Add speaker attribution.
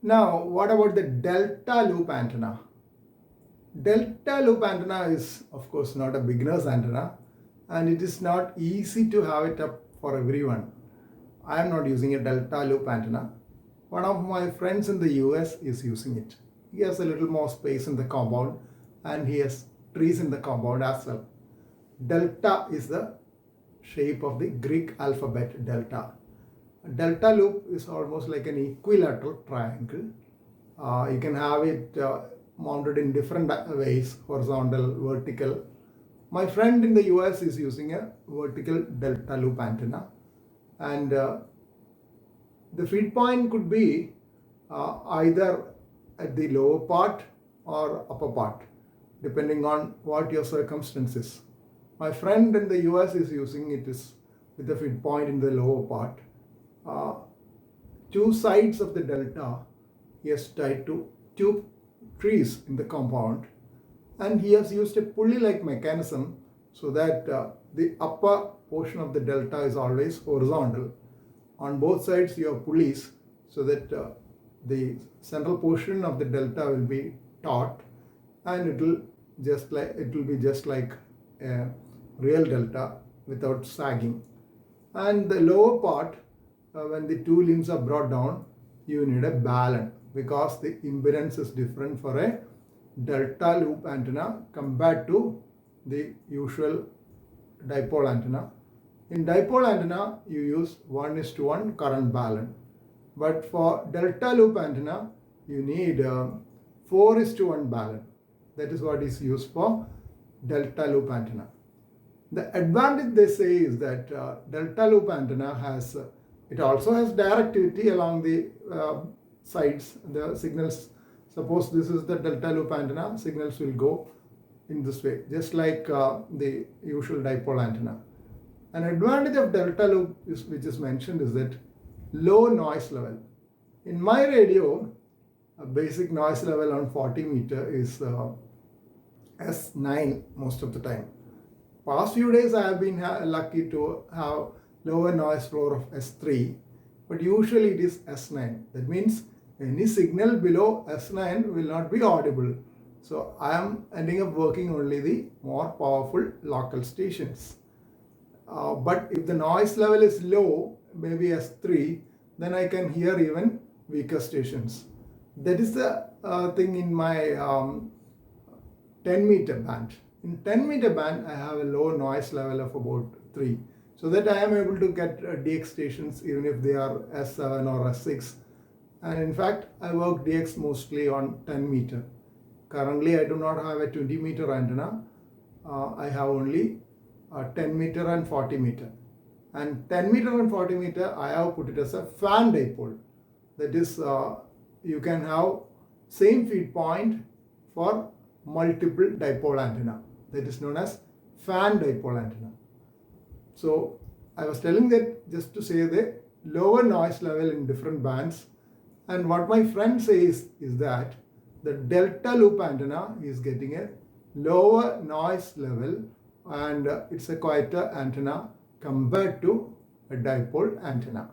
Speaker 1: Now, what about the delta loop antenna? Delta loop antenna is, of course, not a beginner's antenna, and it is not easy to have it up for everyone. I am not using a delta loop antenna. One of my friends in the US is using it. He has a little more space in the compound and he has trees in the compound as well. Delta is the shape of the Greek alphabet delta. A delta loop is almost like an equilateral triangle. You can have it mounted in different ways, horizontal, vertical. My friend in the US is using a vertical delta loop antenna, and the feed point could be either at the lower part or upper part, depending on what your circumstances. My friend in the US is using it is with the feed point in the lower part. Two sides of the delta he has tied to two trees in the compound, and he has used a pulley-like mechanism so that the upper portion of the delta is always horizontal. On both sides you have pulleys so that the central portion of the delta will be taut, and it will be just like a real delta without sagging. And the lower part, when the two limbs are brought down, you need a balun because the impedance is different for a delta loop antenna compared to the usual dipole antenna. In dipole antenna, you use 1:1 current balun. But for delta loop antenna, you need 4:1 balun. That is what is used for delta loop antenna. The advantage they say is that delta loop antenna has, it also has directivity along the sides, the signals. Suppose this is the delta loop antenna, signals will go in this way, just like the usual dipole antenna. An advantage of delta loop which is mentioned is that low noise level. In my radio, a basic noise level on 40 meter is S9 most of the time. Past few days I have been lucky to have lower noise floor of S3, but usually it is S9. That means any signal below S9 will not be audible. So I am ending up working only the more powerful local stations. But if the noise level is low, maybe S3, then I can hear even weaker stations. That is the thing in my 10 meter band. In 10 meter band, I have a low noise level of about 3, so that I am able to get DX stations even if they are S7 or S6. And in fact, I work DX mostly on 10 meter. Currently, I do not have a 20 meter antenna. I have only 10 meter and 40 meter. And 10 meter and 40 meter, I have put it as a fan dipole. That is, you can have same feed point for multiple dipole antenna. That is known as fan dipole antenna. So I was telling that just to say the lower noise level in different bands. And what my friend says is that the delta loop antenna is getting a lower noise level, and it's a quieter antenna compared to a dipole antenna.